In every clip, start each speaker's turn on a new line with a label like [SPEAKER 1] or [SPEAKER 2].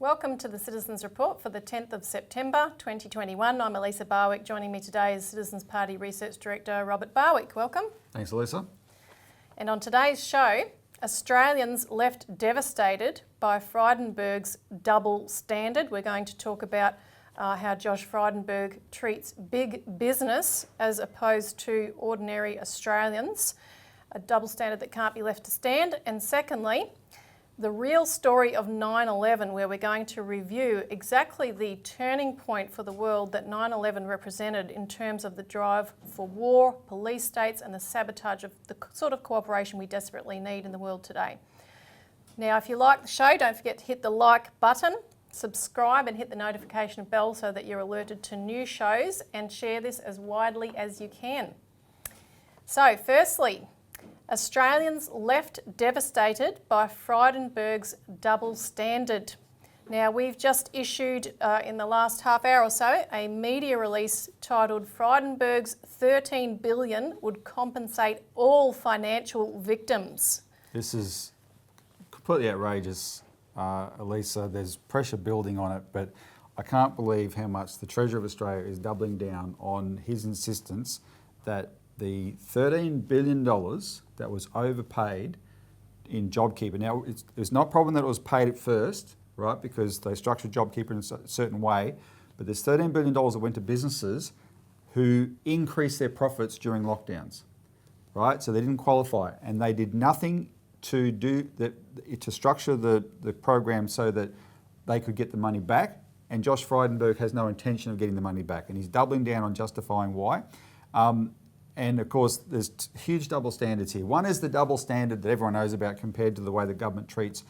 [SPEAKER 1] Welcome to the Citizens Report for the 10th of September 2021. I'm Elisa Barwick. Joining me today is Citizens Party Research Director Robert Barwick. Welcome.
[SPEAKER 2] Thanks, Elisa.
[SPEAKER 1] And on today's show, Australians left devastated by Frydenberg's double standard. We're going to talk about how Josh Frydenberg treats big business as opposed to ordinary Australians, a double standard that can't be left to stand. And secondly, the real story of 9/11, where we're going to review exactly the turning point for the world that 9/11 represented in terms of the drive for war, police states, and the sabotage of the sort of cooperation we desperately need in the world today. Now, if you like the show, don't forget to hit the like button, subscribe and hit the notification bell so that you're alerted to new shows, and share this as widely as you can. So, firstly, Australians left devastated by Frydenberg's double standard. Now, we've just issued in the last half hour or so a media release titled Frydenberg's $13 billion would compensate all financial victims.
[SPEAKER 2] This is completely outrageous, Elisa. There's pressure building on it, but I can't believe how much the Treasurer of Australia is doubling down on his insistence that the $13 billion that was overpaid in JobKeeper. Now, it's not a problem that it was paid at first, right, because they structured JobKeeper in a certain way, but there's $13 billion that went to businesses who increased their profits during lockdowns, right? So they didn't qualify, and they did nothing to structure the program so that they could get the money back, and Josh Frydenberg has no intention of getting the money back, and he's doubling down on justifying why. And of course, there's huge double standards here. One is the double standard that everyone knows about compared to the way the government treats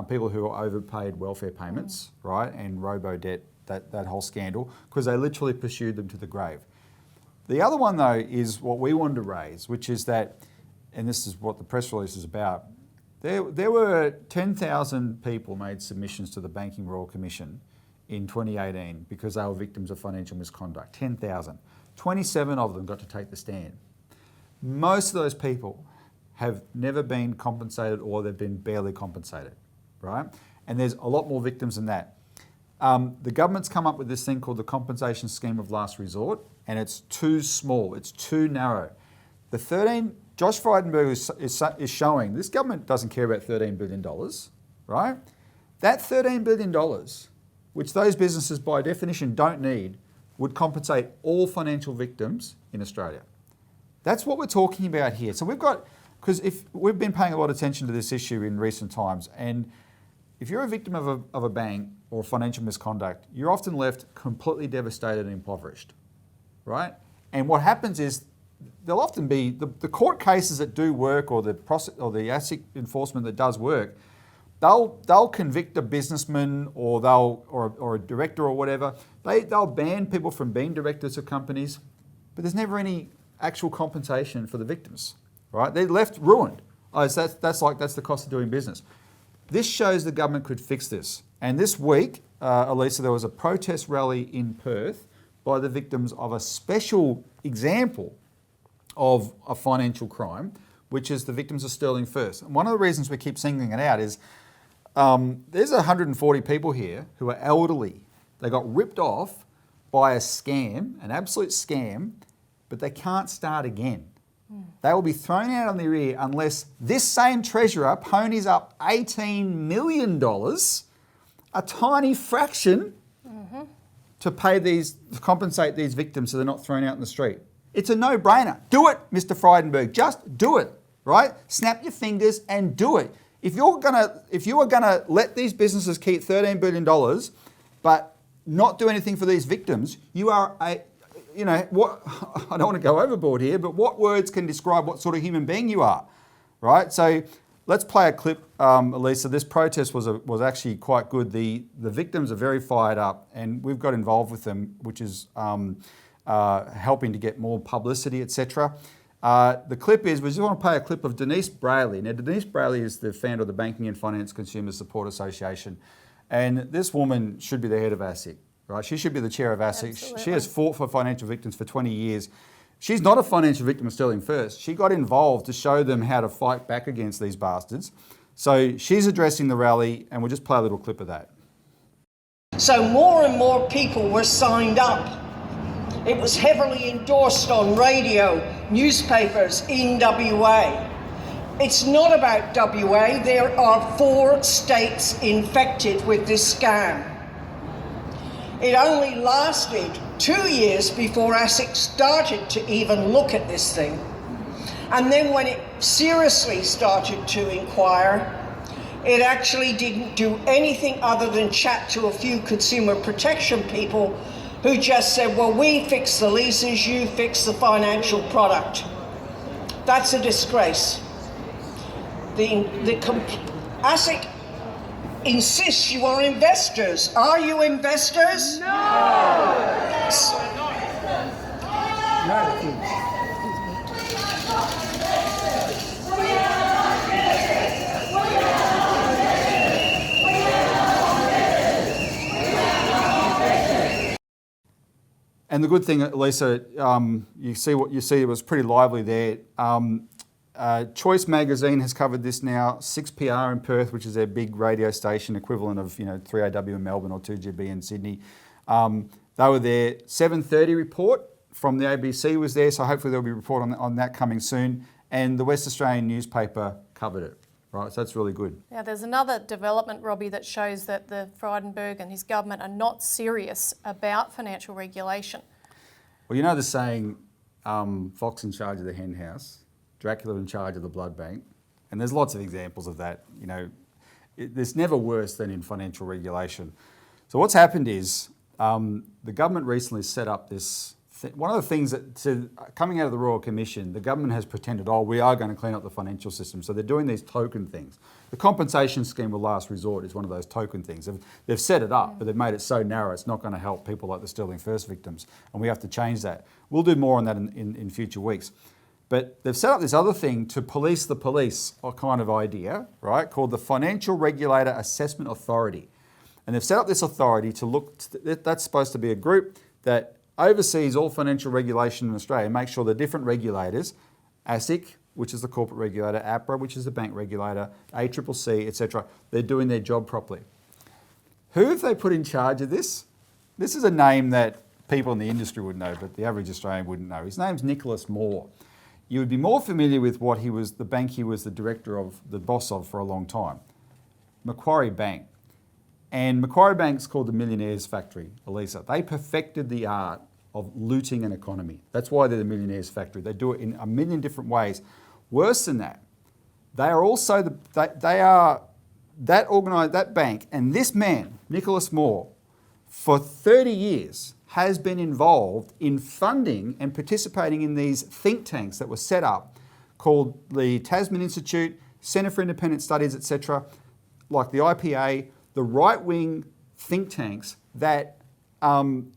[SPEAKER 2] people who are overpaid welfare payments, right, and robo-debt, that whole scandal, because they literally pursued them to the grave. The other one, though, is what we wanted to raise, which is that, and this is what the press release is about, there were 10,000 people made submissions to the Banking Royal Commission in 2018 because they were victims of financial misconduct. 10,000. 27 of them got to take the stand. Most of those people have never been compensated, or they've been barely compensated, right? And there's a lot more victims than that. The government's come up with this thing called the Compensation Scheme of Last Resort, and it's too small, it's too narrow. Josh Frydenberg is showing this government doesn't care about $13 billion, right? That $13 billion, which those businesses by definition don't need, would compensate all financial victims in Australia. That's what we're talking about here. So because if we've been paying a lot of attention to this issue in recent times, and if you're a victim of a bank or financial misconduct, you're often left completely devastated and impoverished, right? And what happens is there'll often be the court cases that do work, or the asset enforcement that does work. They'll convict a businessman or a director or whatever. They'll ban people from being directors of companies, but there's never any actual compensation for the victims, right? They're left ruined. That's the cost of doing business. This shows the government could fix this. And this week, Elisa, there was a protest rally in Perth by the victims of a special example of a financial crime, which is the victims of Sterling First. And one of the reasons we keep singling it out is there's 140 people here who are elderly. They got ripped off by a scam, an absolute scam, but they can't start again. They will be thrown out on their ear unless this same treasurer ponies up $18 million, a tiny fraction, to compensate these victims so they're not thrown out in the street. It's a no-brainer. Do it, Mr. Frydenberg. Just do it, right? Snap your fingers and do it. If you are gonna let these businesses keep $13 billion, but not do anything for these victims, you are I don't want to go overboard here, but what words can describe what sort of human being you are, right? So let's play a clip, Elisa. This protest was actually quite good. The victims are very fired up, and we've got involved with them, which is helping to get more publicity, etc. The clip is, we just want to play a clip of Denise Brayley. Now, Denise Brayley is the founder of the Banking and Finance Consumer Support Association. And this woman should be the head of ASIC, right? She should be the chair of ASIC. Absolutely. She has fought for financial victims for 20 years. She's not a financial victim of Sterling First. She got involved to show them how to fight back against these bastards. So she's addressing the rally, and we'll just play a little clip of that.
[SPEAKER 3] So more and more people were signed up. It was heavily endorsed on radio, newspapers in WA. It's not about WA. There are 4 states infected with this scam. It only lasted 2 years before ASIC started to even look at this thing. And then when it seriously started to inquire, it actually didn't do anything other than chat to a few consumer protection people who just said, well, we fix the leases, you fix the financial product. That's a disgrace. ASIC insists you are investors. Are you investors? No!
[SPEAKER 2] And the good thing, Elisa, you see what you see. It was pretty lively there. Choice Magazine has covered this now. 6PR in Perth, which is their big radio station equivalent of 3AW in Melbourne or 2GB in Sydney. They were there. 7:30 report from the ABC was there, so hopefully there'll be a report on that coming soon. And the West Australian newspaper covered it. Right, so that's really good.
[SPEAKER 1] Now, there's another development, Robbie, that shows that the Frydenberg and his government are not serious about financial regulation.
[SPEAKER 2] Well, you know the saying, fox in charge of the hen house, Dracula in charge of the blood bank, and there's lots of examples of that. There's never worse than in financial regulation. So what's happened is the government recently set up this. One of the things that, coming out of the Royal Commission, the government has pretended, we are going to clean up the financial system. So they're doing these token things. The compensation scheme of last resort is one of those token things. They've set it up, but they've made it so narrow it's not going to help people like the Sterling First victims, and we have to change that. We'll do more on that in future weeks. But they've set up this other thing to police the police kind of idea, right, called the Financial Regulator Assessment Authority. And they've set up this authority to look, that's supposed to be a group that oversees all financial regulation in Australia, make sure the different regulators, ASIC, which is the corporate regulator, APRA, which is the bank regulator, ACCC, etc., they're doing their job properly. Who have they put in charge of this? This is a name that people in the industry would know, but the average Australian wouldn't know. His name's Nicholas Moore. You would be more familiar with what he was, the bank he was the director of, the boss of for a long time. Macquarie Bank. And Macquarie Bank's called the Millionaire's Factory, Elisa. They perfected the art of looting an economy. That's why they're the Millionaire's Factory. They do it in a million different ways. Worse than that, they are also that bank, and this man, Nicholas Moore, for 30 years has been involved in funding and participating in these think tanks that were set up called the Tasman Institute, Centre for Independent Studies, etc., like the IPA, the right-wing think tanks that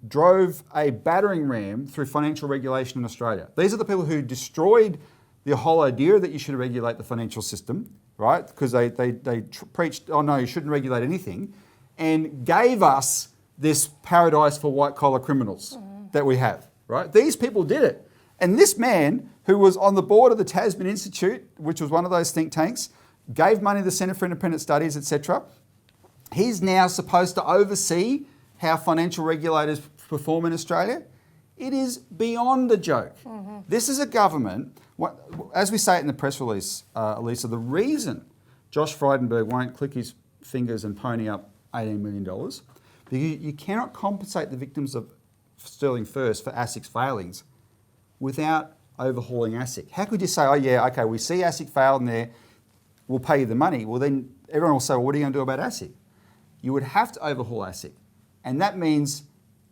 [SPEAKER 2] drove a battering ram through financial regulation in Australia. These are the people who destroyed the whole idea that you should regulate the financial system, right? Because they preached, no, you shouldn't regulate anything, and gave us this paradise for white-collar criminals that we have, right? These people did it. And this man, who was on the board of the Tasman Institute, which was one of those think tanks, gave money to the Centre for Independent Studies, etc., he's now supposed to oversee how financial regulators perform in Australia. It is beyond a joke. This is a government, as we say it in the press release, Elisa, the reason Josh Frydenberg won't click his fingers and pony up $18 million, because you cannot compensate the victims of Sterling First for ASIC's failings without overhauling ASIC. How could you say, we see ASIC failed in there, we'll pay you the money. Well, then everyone will say, well, what are you going to do about ASIC? You would have to overhaul ASIC. And that means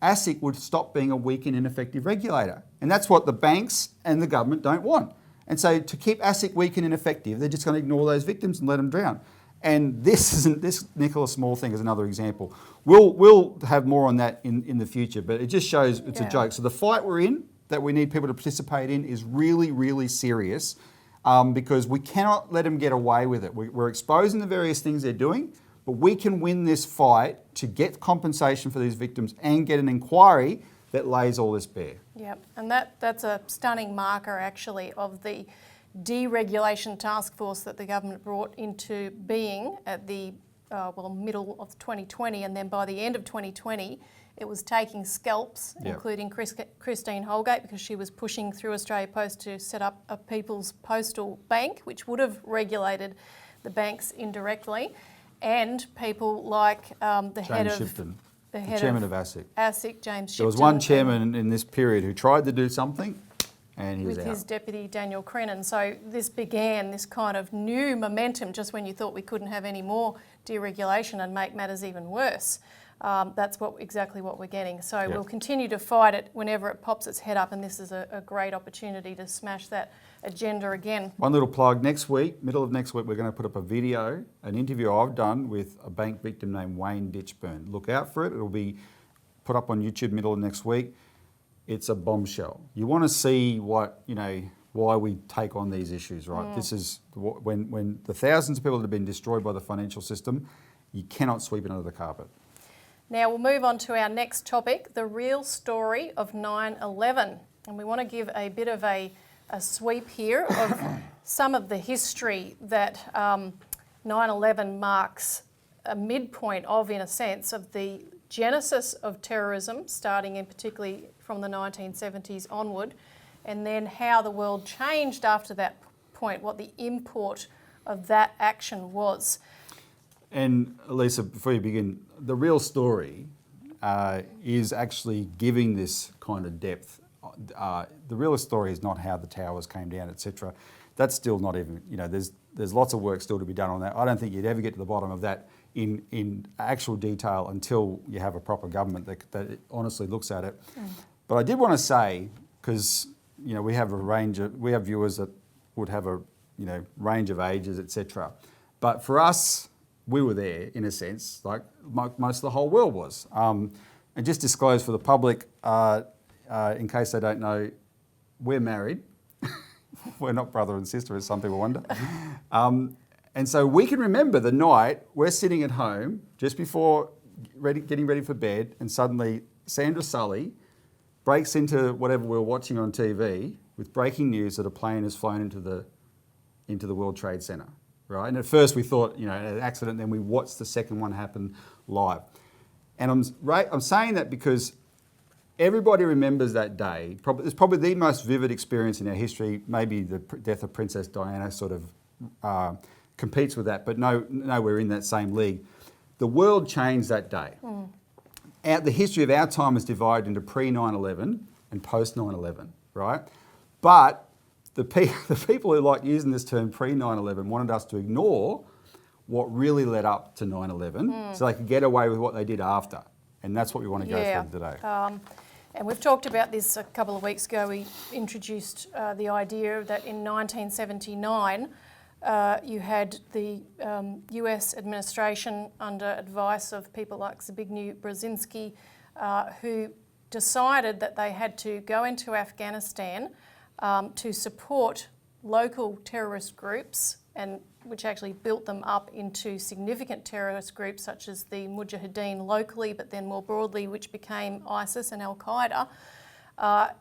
[SPEAKER 2] ASIC would stop being a weak and ineffective regulator. And that's what the banks and the government don't want. And so to keep ASIC weak and ineffective, they're just going to ignore those victims and let them drown. And this Nicholas Moore thing is another example. We'll have more on that in the future, but it just shows it's a joke. So the fight we're in, that we need people to participate in, is really, really serious because we cannot let them get away with it. We're exposing the various things they're doing, but we can win this fight to get compensation for these victims and get an inquiry that lays all this bare.
[SPEAKER 1] Yep, and that's a stunning marker actually of the Deregulation Taskforce that the government brought into being at the middle of 2020, and then by the end of 2020, it was taking scalps,
[SPEAKER 2] Yep.
[SPEAKER 1] including Christine Holgate, because she was pushing through Australia Post to set up a People's Postal Bank, which would have regulated the banks indirectly, and people like the head
[SPEAKER 2] James
[SPEAKER 1] of
[SPEAKER 2] Shipton,
[SPEAKER 1] the
[SPEAKER 2] the
[SPEAKER 1] head
[SPEAKER 2] chairman of ASIC.
[SPEAKER 1] ASIC, James Shipton.
[SPEAKER 2] There was one chairman in this period who tried to do something, and he was
[SPEAKER 1] with
[SPEAKER 2] out.
[SPEAKER 1] his deputy Daniel Crennan. So this began this kind of new momentum just when you thought we couldn't have any more deregulation and make matters even worse. That's exactly what we're getting. So
[SPEAKER 2] Yep.
[SPEAKER 1] we'll continue to fight it whenever it pops its head up, and this is a great opportunity to smash that agenda again.
[SPEAKER 2] One little plug, next week, middle of next week, we're going to put up a video, an interview I've done with a bank victim named Wayne Ditchburn. Look out for it. It'll be put up on YouTube middle of next week. It's a bombshell. You want to see what, why we take on these issues, right? This is when the thousands of people that have been destroyed by the financial system, you cannot sweep it under the carpet.
[SPEAKER 1] Now we'll move on to our next topic, the real story of 9/11. And we want to give a bit of a sweep here of some of the history that 9/11 marks a midpoint of, in a sense, of the genesis of terrorism, starting in particularly from the 1970s onward, and then how the world changed after that point, what the import of that action was.
[SPEAKER 2] And Elisa, before you begin, the real story is actually giving this kind of depth. The real story is not how the towers came down, etc. That's still not even, there's lots of work still to be done on that. I don't think you'd ever get to the bottom of that in actual detail until you have a proper government that honestly looks at it. But I did want to say, because we have viewers that would have a range of ages, etc. But for us, we were there in a sense, like most of the whole world was. And just disclose for the public, in case they don't know, we're married. We're not brother and sister, as some people wonder. And so we can remember the night we're sitting at home just before getting ready for bed, and suddenly Sandra Sully breaks into whatever we're watching on TV with breaking news that a plane has flown into the World Trade Center, right? And at first we thought, an accident, then we watched the second one happen live. And I'm saying that because everybody remembers that day. It's probably the most vivid experience in our history. Maybe the death of Princess Diana sort of competes with that, but no, we're in that same league. The world changed that day. The history of our time is divided into pre-9/11 and post-9/11, right? But the people who like using this term pre-9/11 wanted us to ignore what really led up to 9/11 so they could get away with what they did after. And that's what we want to go through today.
[SPEAKER 1] And we've talked about this a couple of weeks ago. We introduced the idea that in 1979, you had the US administration under advice of people like Zbigniew Brzezinski, who decided that they had to go into Afghanistan to support local terrorist groups, and which actually built them up into significant terrorist groups such as the Mujahideen locally, but then more broadly, which became ISIS and al-Qaeda.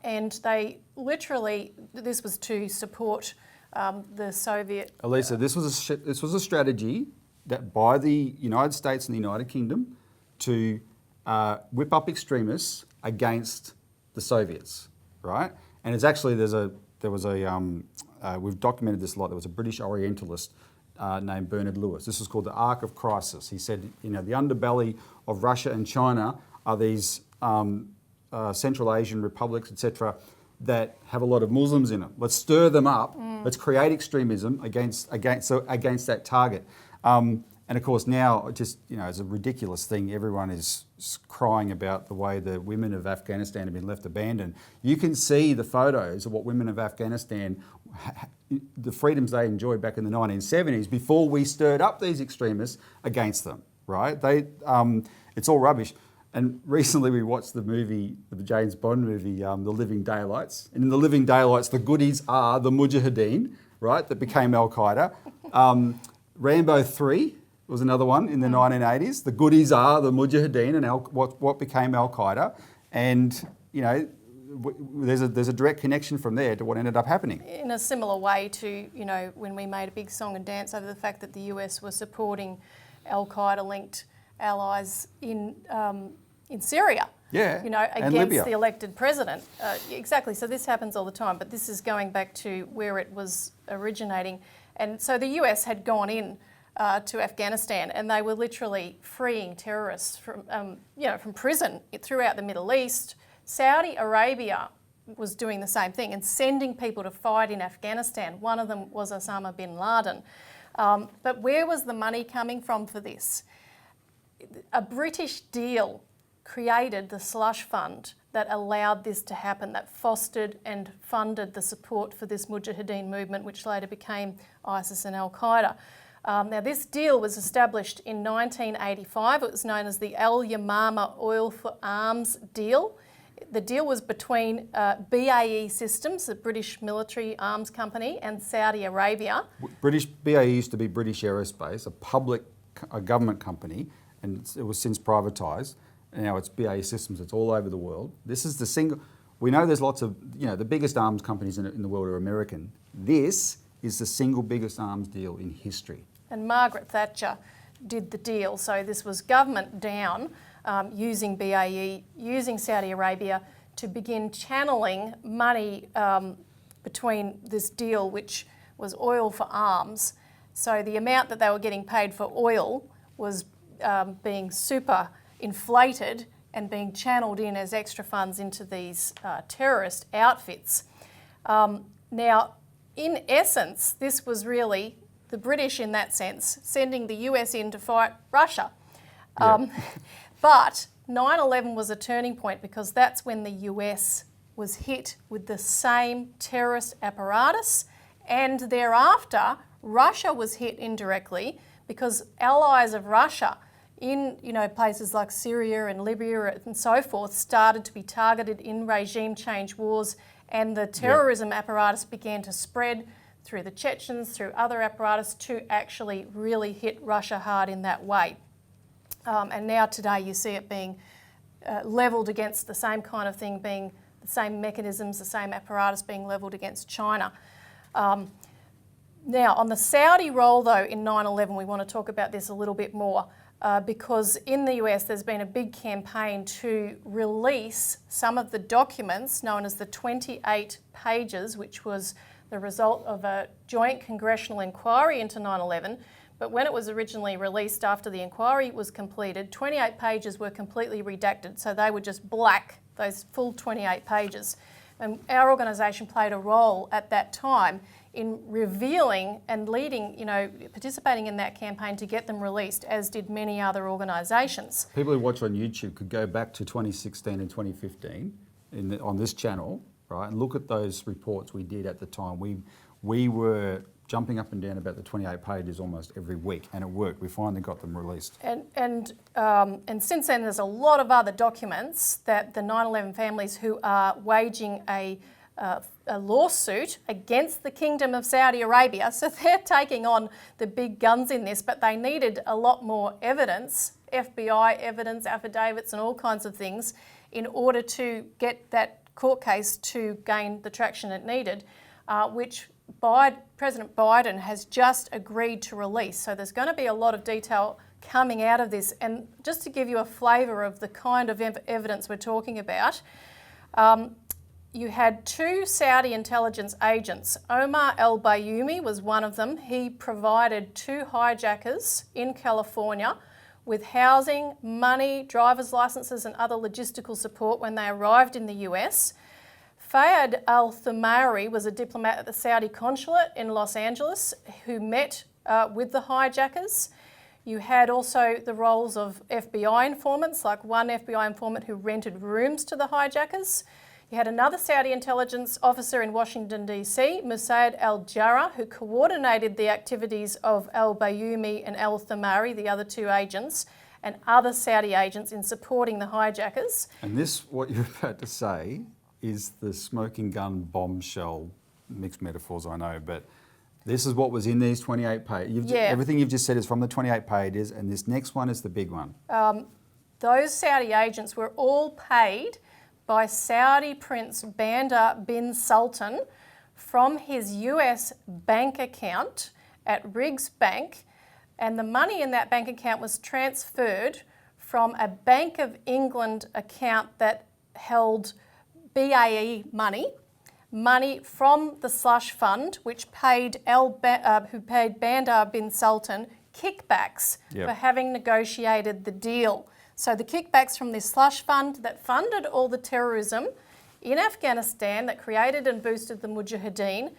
[SPEAKER 1] And they literally, this was to support the Soviet...
[SPEAKER 2] Elisa, this was a strategy that by the United States and the United Kingdom to whip up extremists against the Soviets, right? And it's actually, we've documented this a lot. There was a British Orientalist named Bernard Lewis. This was called the Arc of Crisis. He said, the underbelly of Russia and China are these Central Asian republics, etc., that have a lot of Muslims in them. Let's stir them up. Let's create extremism against that target. And of course now, just it's a ridiculous thing. Everyone is crying about the way the women of Afghanistan have been left abandoned. You can see the photos of what women of Afghanistan, the freedoms they enjoyed back in the 1970s before we stirred up these extremists against them. Right? It's all rubbish. And recently we watched the James Bond movie, The Living Daylights. And in The Living Daylights, the goodies are the Mujahideen, right, that became Al-Qaeda. Rambo 3 was another one in the 1980s. The goodies are the Mujahideen and what became Al-Qaeda. And, there's a direct connection from there to what ended up happening.
[SPEAKER 1] In a similar way to, when we made a big song and dance over the fact that the US was supporting al-Qaeda linked allies in Syria.
[SPEAKER 2] Yeah,
[SPEAKER 1] You know,
[SPEAKER 2] and
[SPEAKER 1] against
[SPEAKER 2] Libya.
[SPEAKER 1] the elected president. Exactly. So this happens all the time, but this is going back to where it was originating. And so the US had gone in to Afghanistan, and they were literally freeing terrorists from, from prison throughout the Middle East. Saudi Arabia was doing the same thing and sending people to fight in Afghanistan. One of them was Osama bin Laden. But where was the money coming from for this? A British deal created the slush fund that allowed this to happen, that fostered and funded the support for this Mujahideen movement, which later became ISIS and al-Qaeda. Now, this deal was established in 1985. It was known as the Al-Yamamah Oil for Arms deal. The deal was between BAE Systems, the British military arms company, and Saudi Arabia.
[SPEAKER 2] BAE used to be British Aerospace, a government company, and it was since privatised. And now it's BAE Systems. It's all over the world. This is the single. We know there's lots of, the biggest arms companies in the world are American. This is the single biggest arms deal in history.
[SPEAKER 1] And Margaret Thatcher did the deal. So this was government down, using BAE, using Saudi Arabia to begin channeling money between this deal, which was oil for arms. So the amount that they were getting paid for oil was being super inflated and being channeled in as extra funds into these terrorist outfits. Now, in essence, this was really the British, in that sense, sending the US in to fight Russia. But 9/11 was a turning point, because that's when the US was hit with the same terrorist apparatus, and thereafter Russia was hit indirectly, because allies of Russia in places like Syria and Libya and so forth started to be targeted in regime change wars, and the terrorism apparatus began to spread through the Chechens, through other apparatus, to actually really hit Russia hard in that way. And now today you see it being levelled against the same kind of thing, being the same mechanisms, the same apparatus being levelled against China. Now, on the Saudi role, though, in 9/11, we want to talk about this a little bit more, because in the US there's been a big campaign to release some of the documents known as the 28 pages, which was the result of a joint congressional inquiry into 9/11. But when it was originally released after the inquiry was completed, 28 pages were completely redacted, so they were just black, those full 28 pages. And our organisation played a role at that time in revealing and leading, participating in that campaign to get them released, as did many other organisations.
[SPEAKER 2] People who watch on YouTube could go back to 2016 and 2015 on this channel, right, and look at those reports we did at the time. We were jumping up and down about the 28 pages almost every week, and it worked. We finally got them released. And since then, there's a lot of other documents that the 9/11 families who are waging a lawsuit against the Kingdom of Saudi Arabia, so they're taking on the big guns in this, but they needed a lot more evidence, FBI evidence, affidavits and all kinds of things, in order to get that court case to gain the traction it needed, which President Biden has just agreed to release. So there's going to be a lot of detail coming out of this. And just to give you a flavour of the kind of evidence we're talking about, you had two Saudi intelligence agents. Omar al-Bayoumi was one of them. He provided two hijackers in California with housing, money, driver's licenses and other logistical support when they arrived in the US. Fayed al-Thumairy was a diplomat at the Saudi consulate in Los Angeles who met with the hijackers. You had also the roles of FBI informants, like one FBI informant who rented rooms to the hijackers. You had another Saudi intelligence officer in Washington, D.C., Musaid al-Jarrah, who coordinated the activities of al-Bayoumi and al-Thumairy, the other two agents, and other Saudi agents in supporting the hijackers. And this, what you're about to say, is the smoking gun bombshell, mixed metaphors I know, but this is what was in these 28 pages. Everything you've just said is from the 28 pages, and this next one is the big one.
[SPEAKER 1] Those Saudi agents were all paid by Saudi Prince Bandar bin-sultan from his US bank account at Riggs Bank and the money in that bank account was transferred from a Bank of England account that held BAE money from the slush fund, which paid who paid Bandar bin-Sultan kickbacks for having negotiated the deal. So the kickbacks from this slush fund that funded all the terrorism in Afghanistan, that created and boosted the Mujahideen,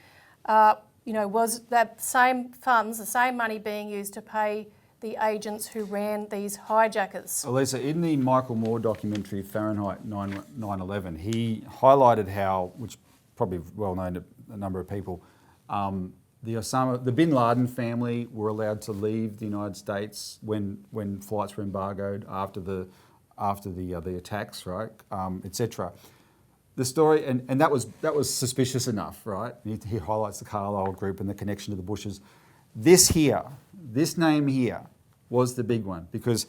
[SPEAKER 1] was that same funds, the same money being used to pay the agents who ran these hijackers.
[SPEAKER 2] Elisa, in the Michael Moore documentary Fahrenheit 9/11, he highlighted how, which probably well known to a number of people, the bin Laden family were allowed to leave the United States when flights were embargoed after the attacks, right, etc. The story, and that was suspicious enough, right? He highlights the Carlyle Group and the connection to the Bushes. This name here, was the big one, because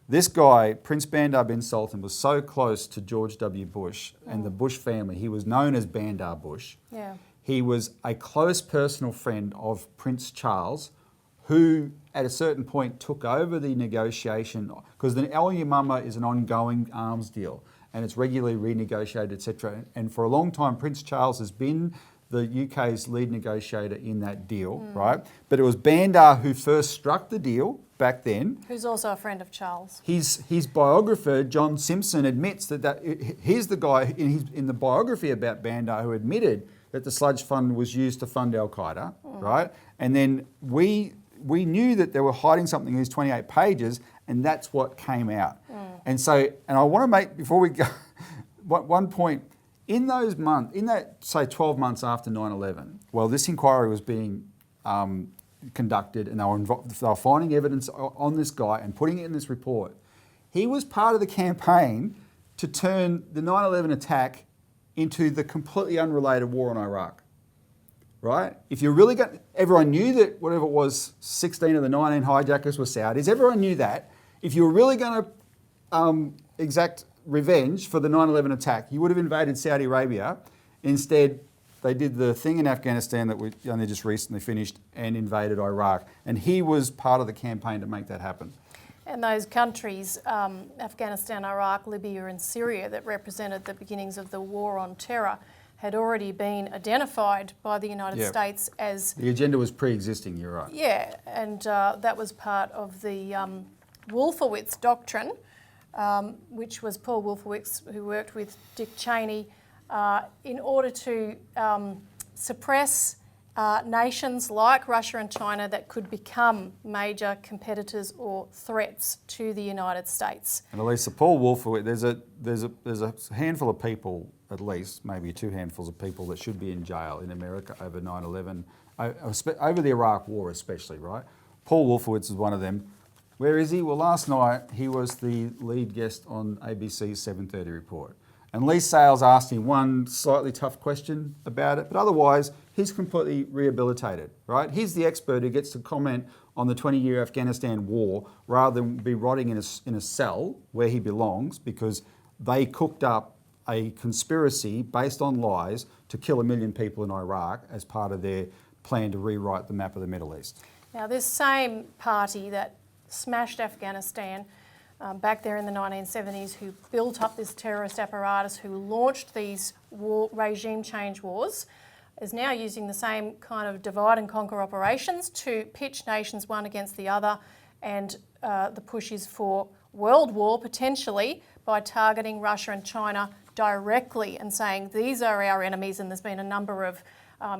[SPEAKER 2] this guy, Prince Bandar bin-Sultan, was so close to George W. Bush and the Bush family. He was known as Bandar Bush.
[SPEAKER 1] Yeah.
[SPEAKER 2] He was a close personal friend of Prince Charles, who at a certain point took over the negotiation, because the Al-Yamamah is an ongoing arms deal and it's regularly renegotiated, etc. And for a long time, Prince Charles has been the UK's lead negotiator in that deal, right? But it was Bandar who first struck the deal back then.
[SPEAKER 1] Who's also a friend of Charles.
[SPEAKER 2] His biographer, John Simpson, admits that he's the guy in the biography about Bandar who admitted that the sludge fund was used to fund Al-Qaeda, right? And then we knew that they were hiding something in these 28 pages, and that's what came out. And so, and I want to make, before we go, one point. In those months, in that, say, 12 months after 9/11, well, this inquiry was being conducted, and they were finding evidence on this guy and putting it in this report. He was part of the campaign to turn the 9/11 attack into the completely unrelated war on Iraq, right? If you really got, everyone knew that whatever it was, 16 of the 19 hijackers were Saudis. Everyone knew that. If you were really going to exact revenge for the 9/11 attack, you would have invaded Saudi Arabia. Instead, they did the thing in Afghanistan that we only just recently finished and invaded Iraq. And he was part of the campaign to make that happen.
[SPEAKER 1] And those countries, Afghanistan, Iraq, Libya and Syria, that represented the beginnings of the war on terror, had already been identified by the United States as...
[SPEAKER 2] The agenda was pre-existing, you're right.
[SPEAKER 1] Yeah, and that was part of the Wolfowitz Doctrine, which was Paul Wolfowitz, who worked with Dick Cheney, in order to suppress nations like Russia and China that could become major competitors or threats to the United States.
[SPEAKER 2] And Elisa, Paul Wolfowitz, there's a handful of people, at least, maybe two handfuls of people that should be in jail in America over 9/11, over the Iraq War especially, right? Paul Wolfowitz is one of them. Where is he? Well, last night he was the lead guest on ABC's 7:30 report. And Lee Sales asked him one slightly tough question about it, but otherwise he's completely rehabilitated, right? He's the expert who gets to comment on the 20-year Afghanistan war rather than be rotting in a cell where he belongs, because they cooked up a conspiracy based on lies to kill 1 million people in Iraq as part of their plan to rewrite the map of the Middle East.
[SPEAKER 1] Now, this same party that smashed Afghanistan back there in the 1970s, who built up this terrorist apparatus, who launched these regime change wars, is now using the same kind of divide and conquer operations to pitch nations one against the other, and the push is for world war potentially by targeting Russia and China directly and saying these are our enemies. And there's been a number of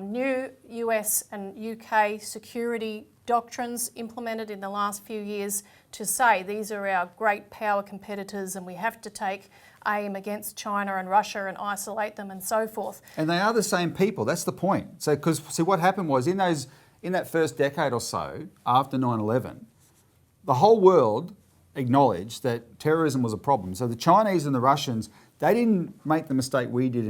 [SPEAKER 1] new US and UK security doctrines implemented in the last few years to say these are our great power competitors and we have to take aim against China and Russia and isolate them and so forth.
[SPEAKER 2] And they are the same people, that's the point. So, because what happened was in that first decade or so after 9/11, the whole world acknowledged that terrorism was a problem. So the Chinese and the Russians, they didn't make the mistake we did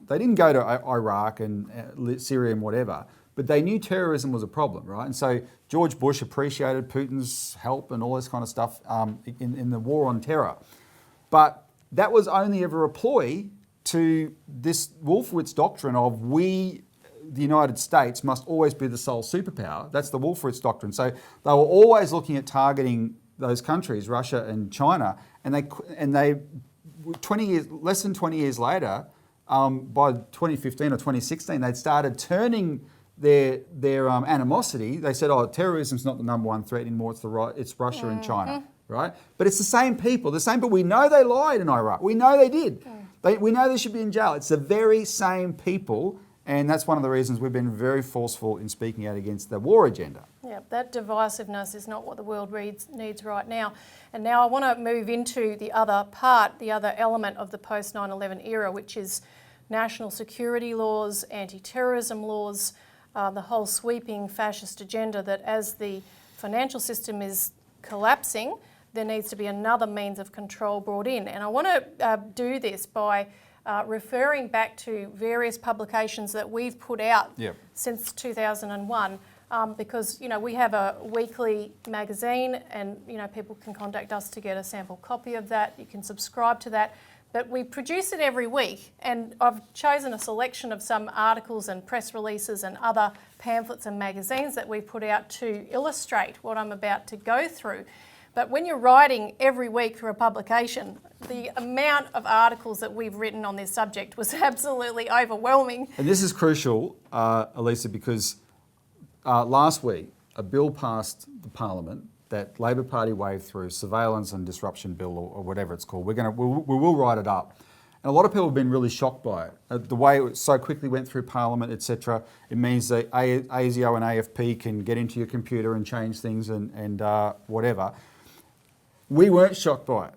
[SPEAKER 2] they didn't go to Iraq and Syria and whatever, but they knew terrorism was a problem, right? And so George Bush appreciated Putin's help and all this kind of stuff in the war on terror. But that was only ever a ploy to this Wolfowitz doctrine of we the United States must always be the sole superpower. That's the Wolfowitz doctrine. So they were always looking at targeting those countries, Russia and China, and they 20 years, less than 20 years later, by 2015 or 2016, they'd started turning their animosity. They said, "Oh, terrorism's not the number one threat anymore. It's Russia and China." Right? But it's the same people, but we know they lied in Iraq. We know they did. We know they should be in jail. It's the very same people, and that's one of the reasons we've been very forceful in speaking out against the war agenda.
[SPEAKER 1] Yeah, that divisiveness is not what the world needs right now. And now I want to move into the other part, the other element of the post 9/11 era, which is national security laws, anti-terrorism laws, the whole sweeping fascist agenda that as the financial system is collapsing, there needs to be another means of control brought in. And I want to do this by referring back to various publications that we've put out since 2001, because we have a weekly magazine, and people can contact us to get a sample copy of that. You can subscribe to that. But we produce it every week, and I've chosen a selection of some articles and press releases and other pamphlets and magazines that we put out to illustrate what I'm about to go through. But when you're writing every week for a publication, the amount of articles that we've written on this subject was absolutely overwhelming.
[SPEAKER 2] And this is crucial, Elisa, because last week a bill passed the Parliament that Labor Party waved through, surveillance and disruption bill or whatever it's called. We will write it up. And a lot of people have been really shocked by it. The way it so quickly went through Parliament, etc. It means that ASIO and AFP can get into your computer and change things and whatever. We weren't shocked by it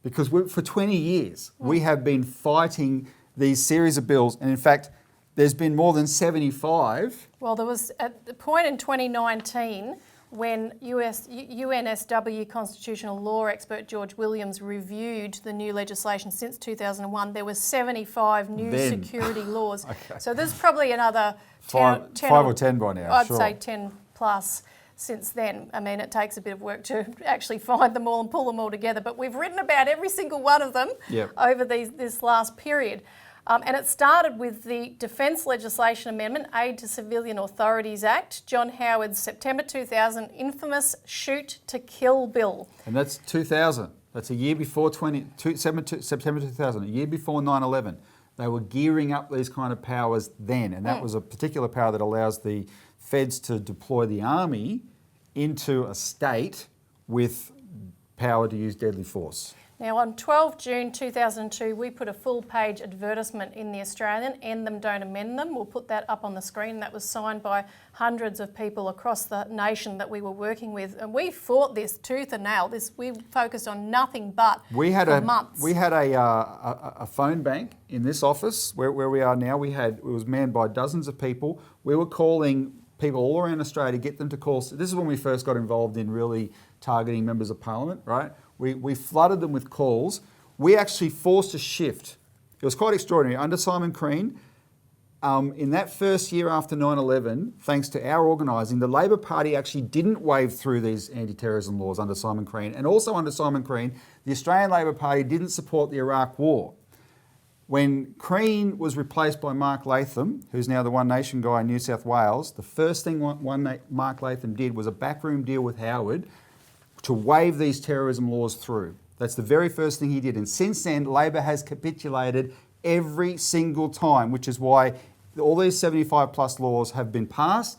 [SPEAKER 2] because for 20 years we have been fighting these series of bills, and in fact there's been more than 75.
[SPEAKER 1] Well, there was at the point in 2019 when UNSW constitutional law expert George Williams reviewed the new legislation since 2001, there were 75 new security laws. Okay. So there's probably another 10
[SPEAKER 2] or 10 by now.
[SPEAKER 1] I'd say 10 plus since then. I mean, it takes a bit of work to actually find them all and pull them all together, but we've written about every single one of them over this last period. And it started with the Defence Legislation Amendment, Aid to Civilian Authorities Act, John Howard's September 2000 infamous Shoot to Kill Bill.
[SPEAKER 2] And that's 2000. That's a year before September 2000, a year before 9/11. They were gearing up these kind of powers then, and that was a particular power that allows the feds to deploy the army into a state with power to use deadly force.
[SPEAKER 1] Now, on 12 June 2002, we put a full-page advertisement in The Australian, End Them, Don't Amend Them. We'll put that up on the screen. That was signed by hundreds of people across the nation that we were working with. And we fought this tooth and nail. We focused on nothing but months.
[SPEAKER 2] We had a phone bank in this office where we are now. It was manned by dozens of people. We were calling people all around Australia to get them to call. This is when we first got involved in really targeting members of Parliament, right? We flooded them with calls. We actually forced a shift. It was quite extraordinary. Under Simon Crean, in that first year after 9/11, thanks to our organising, the Labor Party actually didn't wave through these anti-terrorism laws under Simon Crean. And also under Simon Crean, the Australian Labor Party didn't support the Iraq War. When Crean was replaced by Mark Latham, who's now the One Nation guy in New South Wales, the first thing Mark Latham did was a backroom deal with Howard to wave these terrorism laws through. That's the very first thing he did. And since then, Labor has capitulated every single time, which is why all these 75 plus laws have been passed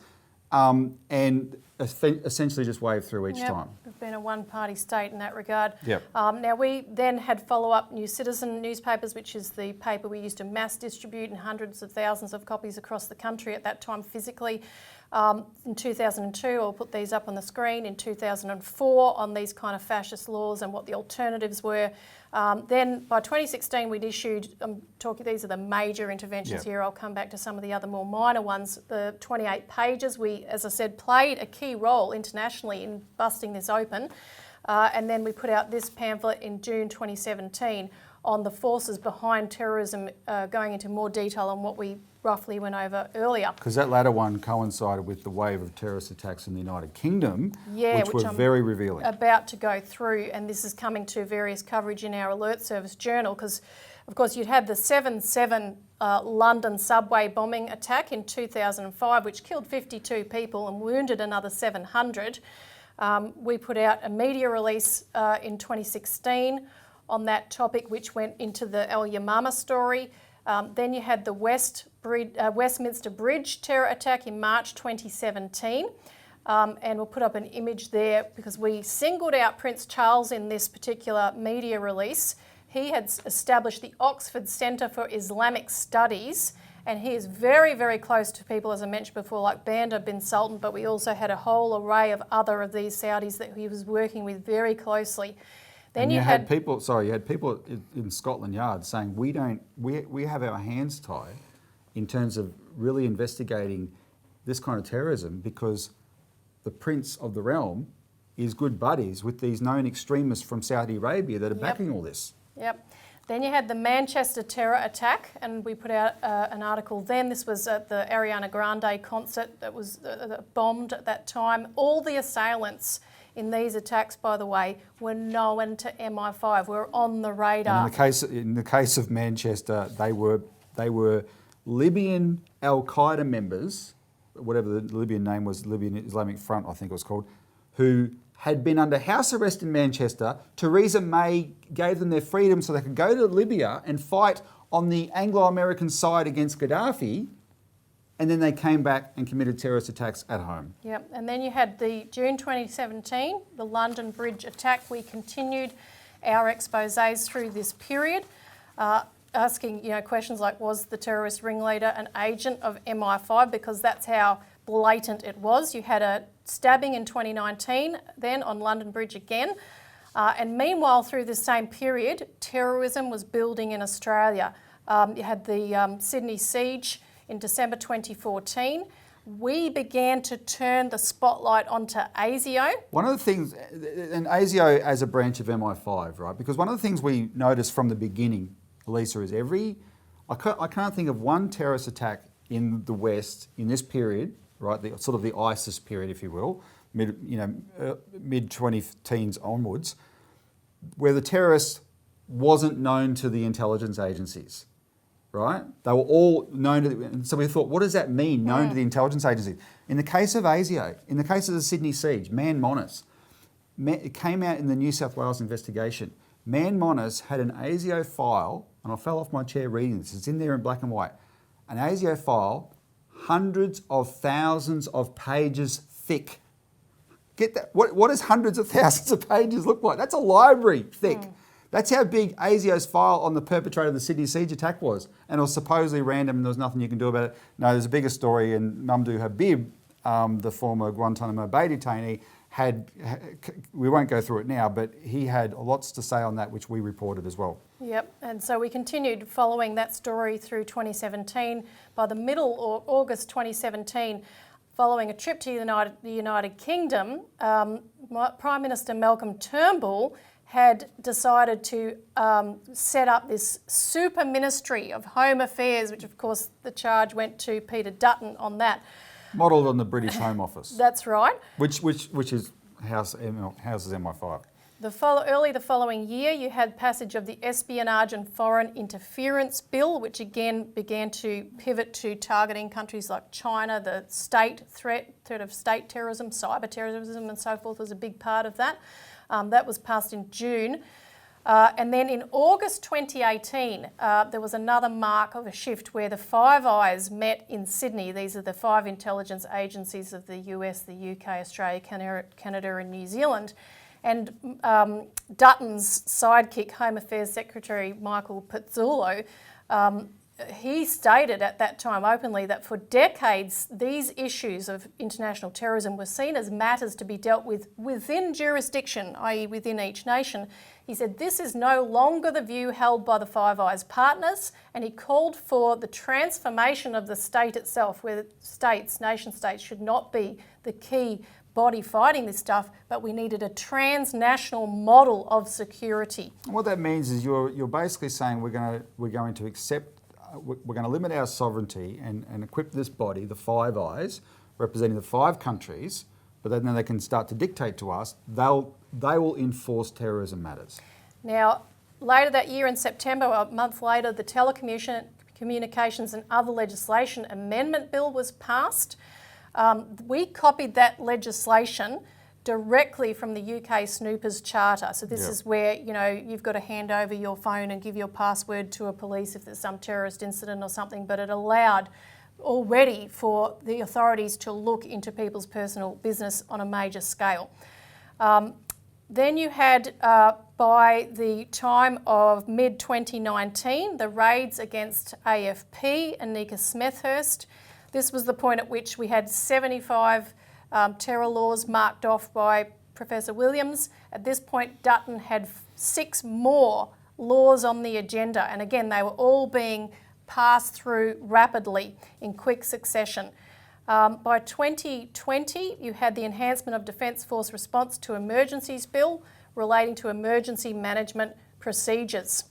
[SPEAKER 2] and essentially just waved through each time.
[SPEAKER 1] We've been a one-party state in that regard.
[SPEAKER 2] Yep.
[SPEAKER 1] Now, we then had follow-up New Citizen newspapers, which is the paper we used to mass distribute in hundreds of thousands of copies across the country at that time physically. In 2002, I'll put these up on the screen, in 2004 on these kind of fascist laws and what the alternatives were. Then by 2016 we'd issued, these are the major interventions here, I'll come back to some of the other more minor ones, the 28 pages. We, as I said, played a key role internationally in busting this open. And then we put out this pamphlet in June 2017 on the forces behind terrorism, going into more detail on what we roughly went over earlier.
[SPEAKER 2] Because that latter one coincided with the wave of terrorist attacks in the United Kingdom, which were
[SPEAKER 1] I'm
[SPEAKER 2] very revealing.
[SPEAKER 1] About to go through, and this is coming to various coverage in our Alert Service Journal, because of course you'd had the 7/7 London subway bombing attack in 2005, which killed 52 people and wounded another 700. We put out a media release in 2016 on that topic, which went into the Al-Yamamah story. Then you had the Westminster Bridge terror attack in March 2017. And we'll put up an image there because we singled out Prince Charles in this particular media release. He had established the Oxford Centre for Islamic Studies, and he is very, very close to people, as I mentioned before, like Bandar bin-Sultan, but we also had a whole array of other of these Saudis that he was working with very closely. Then
[SPEAKER 2] and
[SPEAKER 1] you
[SPEAKER 2] had people. Sorry, you had people in Scotland Yard saying we have our hands tied in terms of really investigating this kind of terrorism because the Prince of the realm is good buddies with these known extremists from Saudi Arabia that are backing all this.
[SPEAKER 1] Yep. Then you had the Manchester terror attack, and we put out an article then. This was at the Ariana Grande concert that was bombed at that time. All the assailants in these attacks, by the way, were known to MI5, were on the radar.
[SPEAKER 2] And in the case of Manchester, they were Libyan Al-Qaeda members, whatever the Libyan name was, Libyan Islamic Front, I think it was called, who had been under house arrest in Manchester. Theresa May gave them their freedom so they could go to Libya and fight on the Anglo-American side against Gaddafi. And then they came back and committed terrorist attacks at home.
[SPEAKER 1] Yep, and then you had the June 2017, the London Bridge attack. We continued our exposés through this period, asking questions like, was the terrorist ringleader an agent of MI5? Because that's how blatant it was. You had a stabbing in 2019, then on London Bridge again. And meanwhile, through this same period, terrorism was building in Australia. You had the Sydney siege in December 2014. We began to turn the spotlight onto ASIO.
[SPEAKER 2] One of the things, and ASIO as a branch of MI5, right? Because one of the things we noticed from the beginning, Elisa, is I can't think of one terrorist attack in the West in this period, right? The sort of the ISIS period, if you will, mid 20-teens onwards, where the terrorist wasn't known to the intelligence agencies. Right? They were all known to, and so we thought, what does that mean, known to the intelligence agency? In the case of ASIO, in the case of the Sydney siege, Man Monis, it came out in the New South Wales investigation. Man Monis had an ASIO file, and I fell off my chair reading this, it's in there in black and white, an ASIO file, hundreds of thousands of pages thick. Get that? What does hundreds of thousands of pages look like? That's a library thick. That's how big ASIO's file on the perpetrator of the Sydney siege attack was. And it was supposedly random and there was nothing you can do about it. No, there's a bigger story, and Mamdouh Habib, the former Guantanamo Bay detainee, we won't go through it now, but he had lots to say on that, which we reported as well.
[SPEAKER 1] Yep, and so we continued following that story through 2017. By the middle of August 2017, following a trip to the United Kingdom, Prime Minister Malcolm Turnbull had decided to set up this super ministry of Home Affairs, which of course the charge went to Peter Dutton on that.
[SPEAKER 2] Modelled on the British Home Office.
[SPEAKER 1] That's right.
[SPEAKER 2] Which is houses MI5.
[SPEAKER 1] Early the following year, you had passage of the Espionage and Foreign Interference Bill, which again began to pivot to targeting countries like China. The state threat of state terrorism, cyber terrorism and so forth was a big part of that. That was passed in June. And then in August 2018, there was another mark of a shift where the Five Eyes met in Sydney. These are the 5 intelligence agencies of the US, the UK, Australia, Canada and New Zealand. And Dutton's sidekick, Home Affairs Secretary Michael Pezzullo, he stated at that time openly that for decades these issues of international terrorism were seen as matters to be dealt with within jurisdiction, i.e. within each nation. He said this is no longer the view held by the Five Eyes partners, and he called for the transformation of the state itself, where nation states should not be the key body fighting this stuff, but we needed a transnational model of security.
[SPEAKER 2] And what that means is you're basically saying we're going to accept, we're going to limit our sovereignty and equip this body, the Five Eyes, representing the 5 countries, but then they can start to dictate to us. They will enforce terrorism matters.
[SPEAKER 1] Now, later that year in September, a month later, the Telecommunications and Other Legislation Amendment Bill was passed. We copied that legislation directly from the UK Snoopers Charter. So this is where, you've got to hand over your phone and give your password to a police if there's some terrorist incident or something, but it allowed already for the authorities to look into people's personal business on a major scale. Then you had, by the time of mid-2019, the raids against AFP and Nika Smethurst. This was the point at which we had 75 terror laws marked off by Professor Williams. At this point, Dutton had 6 more laws on the agenda, and again, they were all being passed through rapidly in quick succession. By 2020, you had the Enhancement of Defence Force Response to Emergencies Bill relating to emergency management procedures.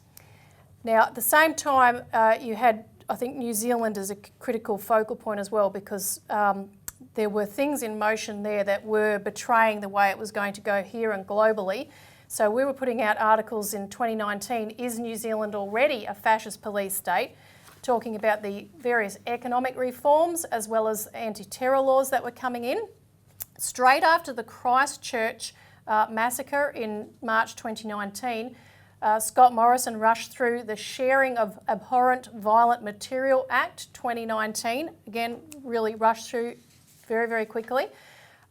[SPEAKER 1] Now, at the same time, you had, I think, New Zealand as a critical focal point as well, because there were things in motion there that were betraying the way it was going to go here and globally. So we were putting out articles in 2019, is New Zealand already a fascist police state? Talking about the various economic reforms as well as anti-terror laws that were coming in. Straight after the Christchurch massacre in March 2019, Scott Morrison rushed through the Sharing of Abhorrent Violent Material Act 2019. Again, really rushed through very, very quickly.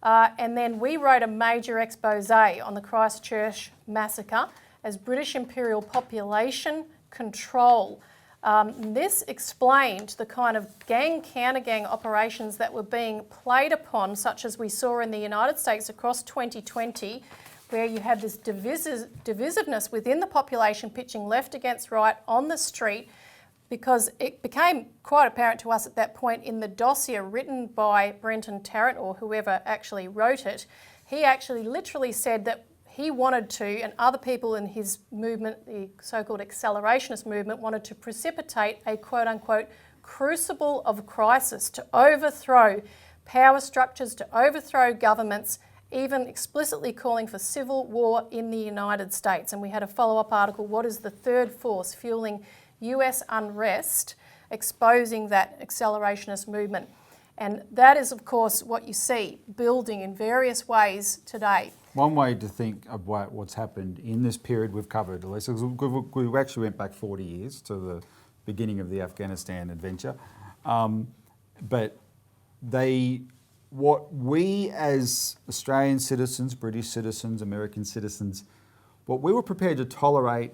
[SPEAKER 1] And then we wrote a major expose on the Christchurch massacre as British imperial population control. This explained the kind of gang, counter-gang operations that were being played upon, such as we saw in the United States across 2020, where you had this divisiveness within the population pitching left against right on the street, because it became quite apparent to us at that point in the dossier written by Brenton Tarrant, or whoever actually wrote it. He actually literally said that he wanted to, and other people in his movement, the so-called accelerationist movement, wanted to precipitate a quote-unquote crucible of crisis to overthrow power structures, to overthrow governments, even explicitly calling for civil war in the United States. And we had a follow-up article, What is the Third Force Fueling US Unrest, exposing that accelerationist movement. And that is, of course, what you see building in various ways today.
[SPEAKER 2] One way to think of what's happened in this period we've covered, Elisa, we actually went back 40 years to the beginning of the Afghanistan adventure. But what we as Australian citizens, British citizens, American citizens, what we were prepared to tolerate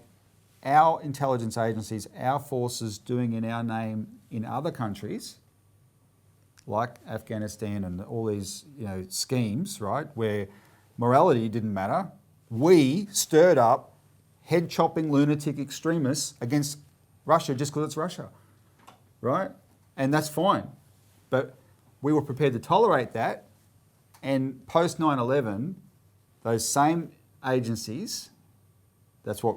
[SPEAKER 2] our intelligence agencies, our forces doing in our name in other countries, like Afghanistan and all these schemes, right, where morality didn't matter. We stirred up head-chopping lunatic extremists against Russia just because it's Russia, right? And that's fine. But we were prepared to tolerate that, and post 9/11, those same agencies, that's the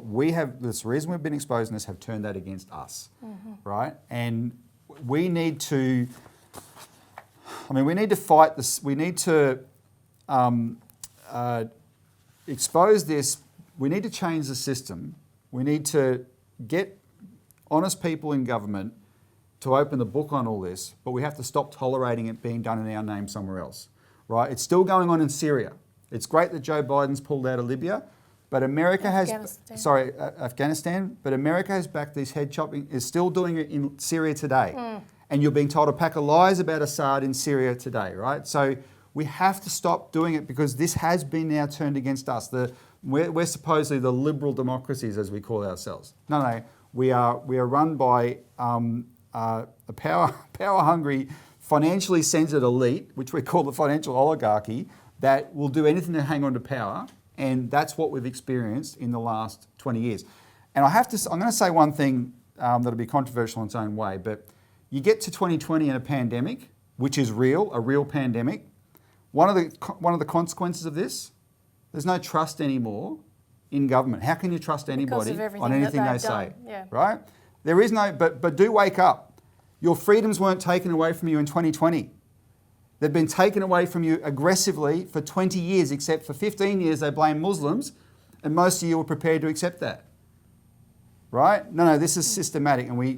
[SPEAKER 2] reason we've been exposed in this, have turned that against us, right? And we need to fight this, we need to expose this, we need to change the system, we need to get honest people in government to open the book on all this, but we have to stop tolerating it being done in our name somewhere else, right? It's still going on in Syria. It's great that Joe Biden's pulled out of Libya, but Afghanistan, but America has backed these head chopping, is still doing it in Syria today. And you're being told a pack of lies about Assad in Syria today, right? So we have to stop doing it, because this has been now turned against us. We're supposedly the liberal democracies, as we call ourselves. No, we are run by a power-hungry, financially centred elite, which we call the financial oligarchy, that will do anything to hang on to power, and that's what we've experienced in the last 20 years. And I'm going to say one thing that'll be controversial in its own way, but you get to 2020 in a pandemic, which is real, a real pandemic. One of the consequences of this, there's no trust anymore in government. How can you trust anybody on anything they say?
[SPEAKER 1] Yeah.
[SPEAKER 2] Right? There is no, but do wake up. Your freedoms weren't taken away from you in 2020. They've been taken away from you aggressively for 20 years, except for 15 years they blame Muslims, and most of you were prepared to accept that. Right? No, this is systematic, and we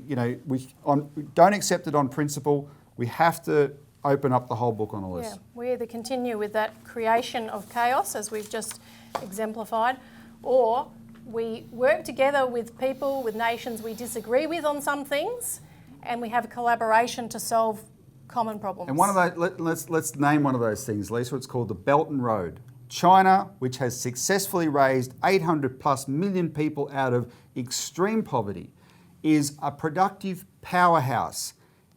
[SPEAKER 2] don't accept it on principle. We have to open up the whole book on all this.
[SPEAKER 1] Yeah, we either continue with that creation of chaos, as we've just exemplified, or we work together with people, with nations we disagree with on some things, and we have a collaboration to solve common problems.
[SPEAKER 2] And one of those, let's name one of those things, Lisa. It's called the Belt and Road. China, which has successfully raised 800 plus million people out of extreme poverty, is a productive powerhouse.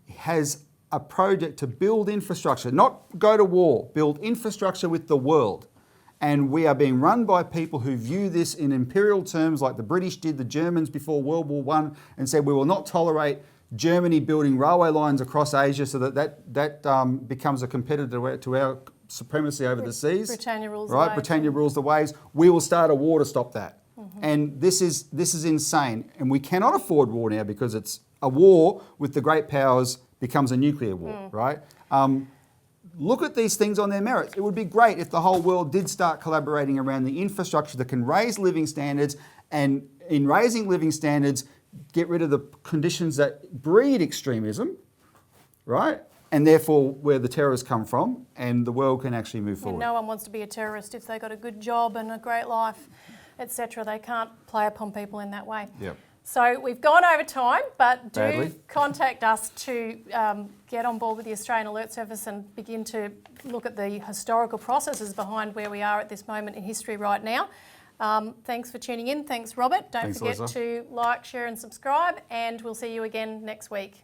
[SPEAKER 2] It has a project to build infrastructure, not go to war, build infrastructure with the world. And we are being run by people who view this in imperial terms, like the British did the Germans before World War I, and said we will not tolerate Germany building railway lines across Asia so that becomes a competitor to our supremacy over the seas.
[SPEAKER 1] Britannia rules
[SPEAKER 2] right?
[SPEAKER 1] the waves.
[SPEAKER 2] Britannia rules the waves. We will start a war to stop that. And this is insane. And we cannot afford war now because it's a war with the great powers becomes a nuclear war, right? Look at these things on their merits. It would be great if the whole world did start collaborating around the infrastructure that can raise living standards, and in raising living standards, get rid of the conditions that breed extremism, right? And therefore where the terrorists come from, and the world can actually move forward.
[SPEAKER 1] And no one wants to be a terrorist if they've got a good job and a great life, etc. They can't play upon people in that way.
[SPEAKER 2] Yep.
[SPEAKER 1] So we've gone over time, but do
[SPEAKER 2] Badly.
[SPEAKER 1] contact us to get on board with the Australian Alert Service and begin to look at the historical processes behind where we are at this moment in history right now. Thanks for tuning in. Thanks, Robert. Don't
[SPEAKER 2] Thanks,
[SPEAKER 1] forget
[SPEAKER 2] Elisa.
[SPEAKER 1] to like, share and subscribe, and we'll see you again next week.